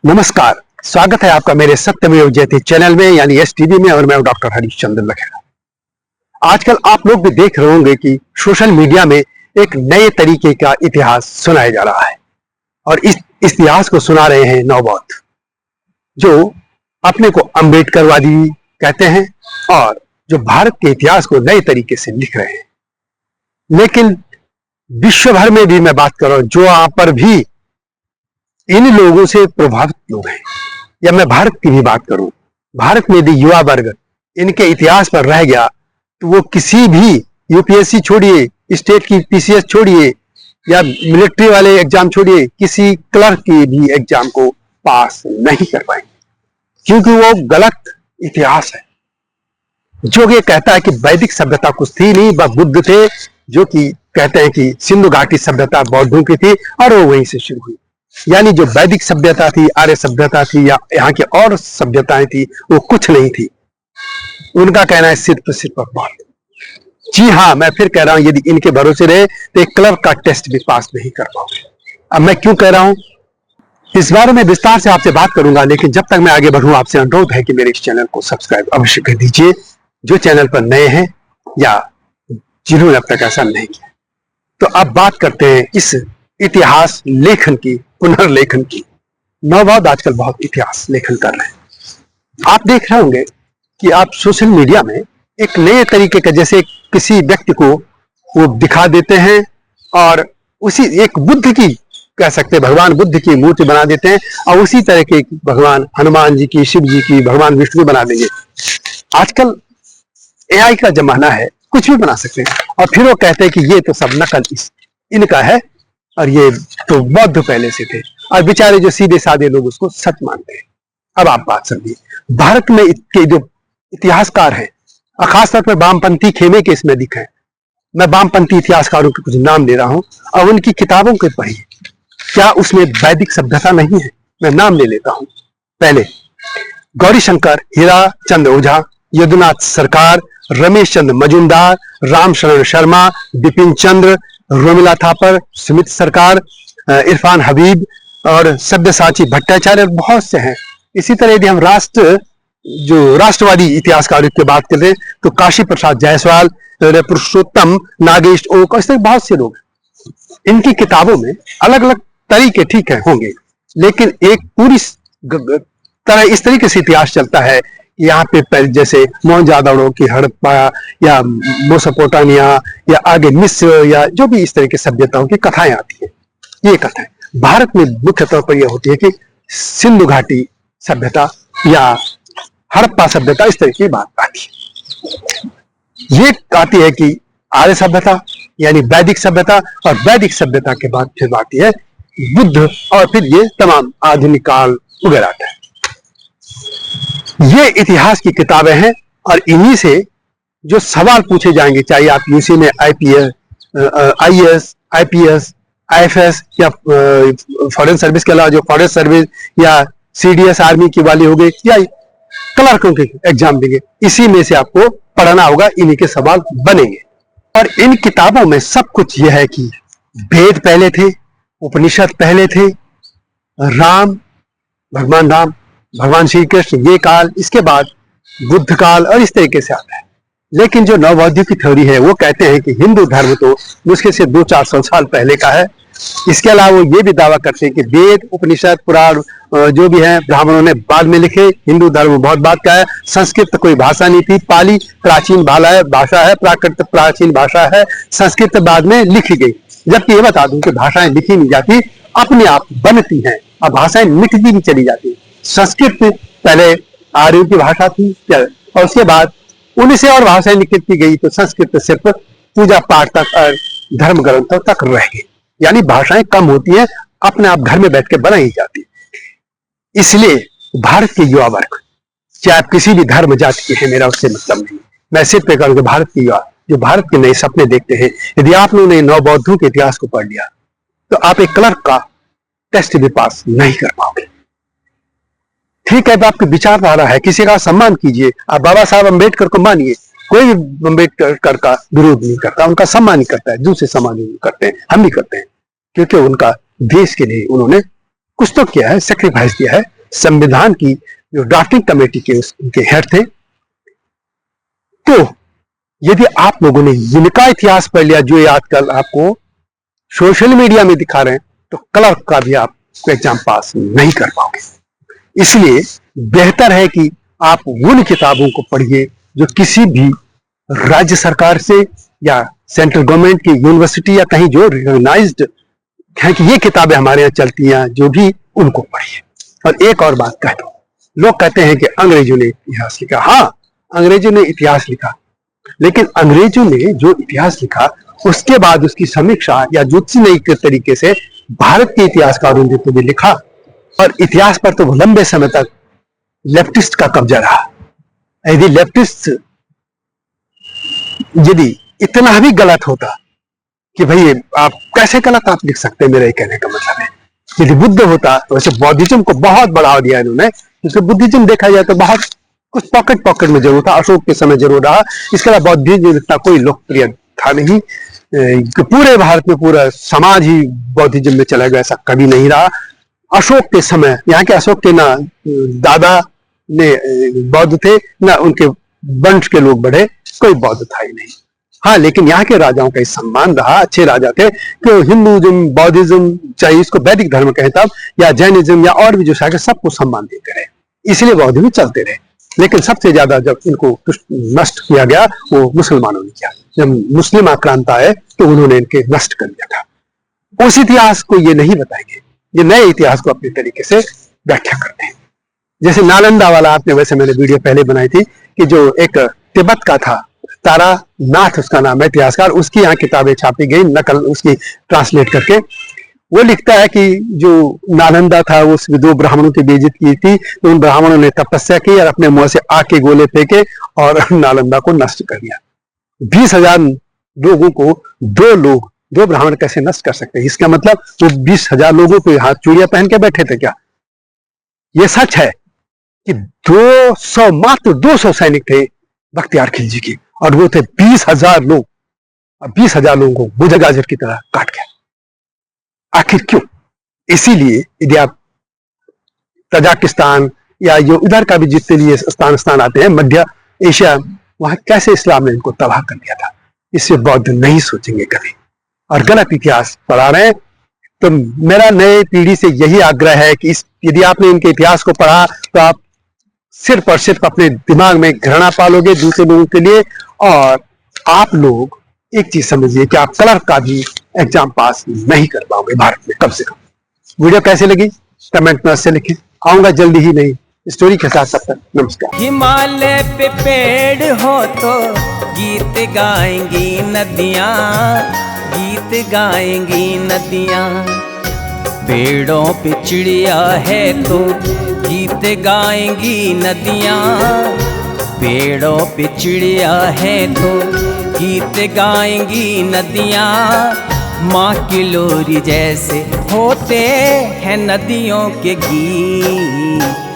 नमस्कार, स्वागत है आपका मेरे सत्यमेव जयते चैनल में यानी एसटीवी में और मैं डॉक्टर हरीशचंद्र लखेड़ा। आजकल आप लोग भी देख रहे होंगे कि सोशल मीडिया में एक नए तरीके का इतिहास सुनाया जा रहा है और इस इतिहास को सुना रहे हैं नवबौद्ध, जो अपने को अम्बेडकरवादी कहते हैं और जो भारत के इतिहास को नए तरीके से लिख रहे हैं। लेकिन विश्व भर में भी मैं बात कर रहा हूं, जो यहाँ पर भी इन लोगों से प्रभावित लोग हैं, या मैं भारत की भी बात करूं, भारत में भी युवा वर्ग इनके इतिहास पर रह गया तो वो किसी भी यूपीएससी छोड़िए, स्टेट की पीसीएस छोड़िए या मिलिट्री वाले एग्जाम छोड़िए, किसी क्लर्क की भी एग्जाम को पास नहीं कर पाएंगे, क्योंकि वो गलत इतिहास है। जो ये कहता है कि वैदिक सभ्यता कुछ थी नहीं, वह बुद्ध थे, जो कि कहते हैं कि सिंधु घाटी सभ्यता बौद्धों की थी और वो वहीं से शुरू हुई। यानी जो वैदिक सभ्यता थी, आर्य सभ्यता थी या यहाँ की और सभ्यताएं थी, वो कुछ नहीं थी। उनका कहना है सिर्फ सिर्फ अखबार। जी हाँ, मैं फिर कह रहा हूं, यदि इनके भरोसे रहे तो एक क्लर्क का टेस्ट भी पास नहीं कर पाओगे। अब मैं क्यों कह रहा हूं, इस बारे में विस्तार से आपसे बात करूंगा, लेकिन जब तक मैं आगे बढ़ूं आपसे अनुरोध है कि मेरे इस चैनल को सब्सक्राइब अवश्य कर दीजिए, जो चैनल पर नए हैं या जिन्होंने अब तक ऐसा नहीं किया। तो अब बात करते हैं इस इतिहास लेखन की, पुनर्लेखन की। नवबौद्ध आजकल बहुत इतिहास लेखन कर रहे हैं। आप देख रहे होंगे कि आप सोशल मीडिया में एक नए तरीके का, जैसे किसी व्यक्ति को वो दिखा देते हैं और उसी एक बुद्ध की, कह सकते हैं भगवान बुद्ध की मूर्ति बना देते हैं और उसी तरह के भगवान हनुमान जी की, शिव जी की, भगवान विष्णु बना देंगे। आजकल एआई का जमाना है, कुछ भी बना सकते हैं और फिर वो कहते हैं कि ये तो सब नकल इनका है और ये तो बौद्ध पहले से थे, और बेचारे जो सीधे साधे लोग उसको सच मानते हैं। अब आप बात समझिए, भारत में के जो इतिहासकार हैं, खासतौर पर वामपंथी खेमे के इसमें दिखे, मैं वामपंथी इतिहासकारों के कुछ नाम ले रहा हूं और उनकी किताबों के पढ़िए, क्या उसमें वैदिक सभ्यता नहीं है? मैं नाम ले लेता हूं। पहले गौरीशंकर, हीरा चंद्र ओझा, यदुनाथ सरकार, रमेश चंद्र मजूमदार, राम शरण शर्मा, बिपिन चंद्र, रोमिला थापर, सुमित सरकार, इरफान हबीब और सब्यसाची भट्टाचार्य, बहुत से हैं। इसी तरह यदि हम राष्ट्रवादी इतिहासकारों की बात करें तो काशी प्रसाद जायसवाल, पुरुषोत्तम नागेश ओक, इस तरह बहुत से लोग। इनकी किताबों में अलग अलग तरीके ठीक है होंगे, लेकिन एक पूरी तरह इस तरीके से इतिहास चलता है। यहाँ पे जैसे मोहनजोदड़ो की हड़प्पा या मेसोपोटामिया या आगे मिस्र या जो भी इस तरह की सभ्यताओं की कथाएं आती है, ये कथाएं भारत में मुख्य तौर पर यह होती है कि सिंधु घाटी सभ्यता या हड़प्पा सभ्यता, इस तरह की बात आती है। ये आती है कि आर्य सभ्यता यानी वैदिक सभ्यता, और वैदिक सभ्यता के बाद फिर आती है बुद्ध, और फिर ये तमाम आधुनिक काल वगैरह आता है। ये इतिहास की किताबें हैं और इन्हीं से जो सवाल पूछे जाएंगे, चाहे आप यूसी में आईएएस, आईपीएस, आईएफएस या फॉरेन सर्विस के अलावा जो फॉरेस्ट सर्विस या सीडीएस आर्मी की वाली हो गई या क्लर्कों के एग्जाम देंगे, इसी में से आपको पढ़ना होगा, इन्हीं के सवाल बनेंगे। और इन किताबों में सब कुछ यह है कि वेद पहले थे, उपनिषद पहले थे, भगवान राम, भगवान श्री कृष्ण, ये काल, इसके बाद बुद्ध काल और इस तरीके से आता है। लेकिन जो नवबौद्ध की थ्योरी है वो कहते हैं कि हिंदू धर्म तो मुश्किल से 200-400 साल पहले का है। इसके अलावा वो ये भी दावा करते हैं कि वेद, उपनिषद, पुराण जो भी है ब्राह्मणों ने बाद में लिखे, हिंदू धर्म बहुत बाद का है। संस्कृत कोई भाषा नहीं थी, पाली प्राचीन भाषा है, प्राकृत प्राचीन भाषा है, संस्कृत बाद में लिखी गई। जबकि ये बता दूं कि भाषाएं लिखी नहीं जाती, अपने आप बनती हैं और भाषाएं मिटती भी चली जाती है। संस्कृत पहले आर्यों की भाषा थी और उसके बाद उन्हीं से और भाषाएं निकलती गई, तो संस्कृत सिर्फ पूजा पाठ तक और धर्म ग्रंथों तक रह गई। यानी भाषाएं कम होती हैं, अपने आप घर में बैठ के बनाई जाती है। इसलिए भारत के युवा वर्ग, चाहे आप किसी भी धर्म जाति के हैं, मेरा उससे मतलब नहीं, मैं सिर्फ कहूँगा भारत के युवा जो भारत के नए सपने देखते हैं, यदि आप लोगों ने नवबौद्धों के इतिहास को पढ़ लिया तो आप एक क्लर्क का टेस्ट भी पास नहीं कर पाओगे। ठीक है, आपकी विचारधारा है, किसी का सम्मान कीजिए, आप बाबा साहब अम्बेडकर को मानिए, कोई भी अम्बेडकर का विरोध नहीं करता, उनका सम्मान ही करता है, दूसरे सम्मान नहीं करते हैं, हम भी करते हैं, क्योंकि उनका देश के लिए उन्होंने कुछ तो किया है, सेक्रीफाइस किया है संविधान की जो ड्राफ्टिंग कमेटी के उनके हेड थे। तो यदि आप लोगों ने इनका इतिहास पढ़ लिया जो ये आजकल आपको सोशल मीडिया में दिखा रहे हैं, तो क्लर्क का भी आप एग्जाम पास नहीं कर पाओगे। इसलिए बेहतर है कि आप उन किताबों को पढ़िए जो किसी भी राज्य सरकार से या सेंट्रल गवर्नमेंट की यूनिवर्सिटी या कहीं जो रिकॉग्नाइज्ड है कि ये किताबें हमारे यहाँ चलती हैं, जो भी उनको पढ़िए। और एक और बात कह दो, लोग कहते हैं कि अंग्रेजों ने इतिहास लिखा। हाँ, अंग्रेजों ने इतिहास लिखा, लेकिन अंग्रेजों ने जो इतिहास लिखा उसके बाद उसकी समीक्षा या जुत्सी नई के तरीके से भारत के इतिहासकारों ने तो भी लिखा। और इतिहास पर तो लंबे समय तक लेफ्टिस्ट का कब्जा रहा। यदि लेफ्टिस्ट यदि इतना भी गलत होता कि भाई आप कैसे गलत आप लिख सकते हैं, मेरा ये कहने का मतलब है, यदि बुद्ध होता तो वैसे बौद्धिज्म को बहुत बढ़ावा दिया इन्होंने, क्योंकि बुद्धिज्म देखा जाए तो बहुत कुछ पॉकेट में जरूर था, अशोक के समय जरूर रहा। इसके अलावा बौद्धिज्म इतना कोई लोकप्रिय था नहीं कि पूरे भारत में पूरा समाज ही बौद्धिज्म में चला गया, ऐसा कभी नहीं रहा। अशोक के समय यहाँ के अशोक के ना दादा ने बौद्ध थे ना उनके वंश के लोग बढ़े, कोई बौद्ध था ही नहीं। हाँ, लेकिन यहाँ के राजाओं का सम्मान रहा, अच्छे राजा थे कि हिंदुइज्म बौद्धिज्म चाहे इसको वैदिक धर्म कहें तब, या जैनिज्म या और भी जो शायद सबको सम्मान देते रहे, इसलिए बौद्ध भी चलते रहे। लेकिन सबसे ज्यादा जब इनको नष्ट किया गया वो मुसलमानों ने किया। जब मुस्लिम आक्रांता आए तो उन्होंने इनके नष्ट कर दिया था। उस इतिहास को ये नहीं बताएंगे, ये नए इतिहास को अपने तरीके से व्याख्या करते हैं। जैसे नालंदा वाला आपने, वैसे मैंने वीडियो पहले बनाई थी कि जो एक तिब्बत का था, तारा नाथ उसका नाम है इतिहासकार, उसकी यहाँ किताबें छापी गई नकल उसकी ट्रांसलेट करके। वो लिखता है कि जो नालंदा था उस दो ब्राह्मणों की बेइज्जती की थी, तो उन ब्राह्मणों ने तपस्या की और अपने मुंह से आग के गोले फेंके और नालंदा को नष्ट कर दिया। 20,000 लोगों को दो ब्राह्मण कैसे नष्ट कर सकते हैं? इसका मतलब वो 20,000 लोगों को हाथ चूड़ियां पहन के बैठे थे क्या? ये सच है कि 200 मात्र 200 सैनिक थे बख्तियार खिलजी की, और वो थे 20,000 लोग, और 20,000 लोगों को गुजर गाजर की तरह काट गया। आखिर क्यों? इसीलिए यदि आप तजाकिस्तान या जो इधर का भी जितने भी स्थान आते हैं मध्य एशिया, वहां कैसे इस्लाम ने इनको तबाह कर दिया था, इससे बौद्ध नहीं सोचेंगे कभी, और गलत इतिहास पढ़ा रहे हैं। तो मेरा नए पीढ़ी से यही आग्रह है कि यदि आपने इनके इतिहास को पढ़ा तो आप सिर्फ और सिर्फ अपने दिमाग में घृणा पालोगे दूसरे लोगों के लिए, और आप लोग एक चीज समझिए कि आप क्लर्क का भी एग्जाम पास नहीं कर पाओगे भारत में कम से कम। वीडियो कैसे लगी कमेंट में से लिखें, आऊंगा जल्दी ही नई स्टोरी के साथ। तब तक नमस्कार। हिमालय पे पेड़ हो तो गीत गाएंगी नदियाँ, गीत गाएंगी नदियाँ। पेड़ों पे चिड़िया है तो गीत गाएंगी नदियाँ, पेड़ों पे चिड़िया है तो गीत गाएंगी नदियाँ। माँ की लोरी जैसे होते हैं नदियों के गीत।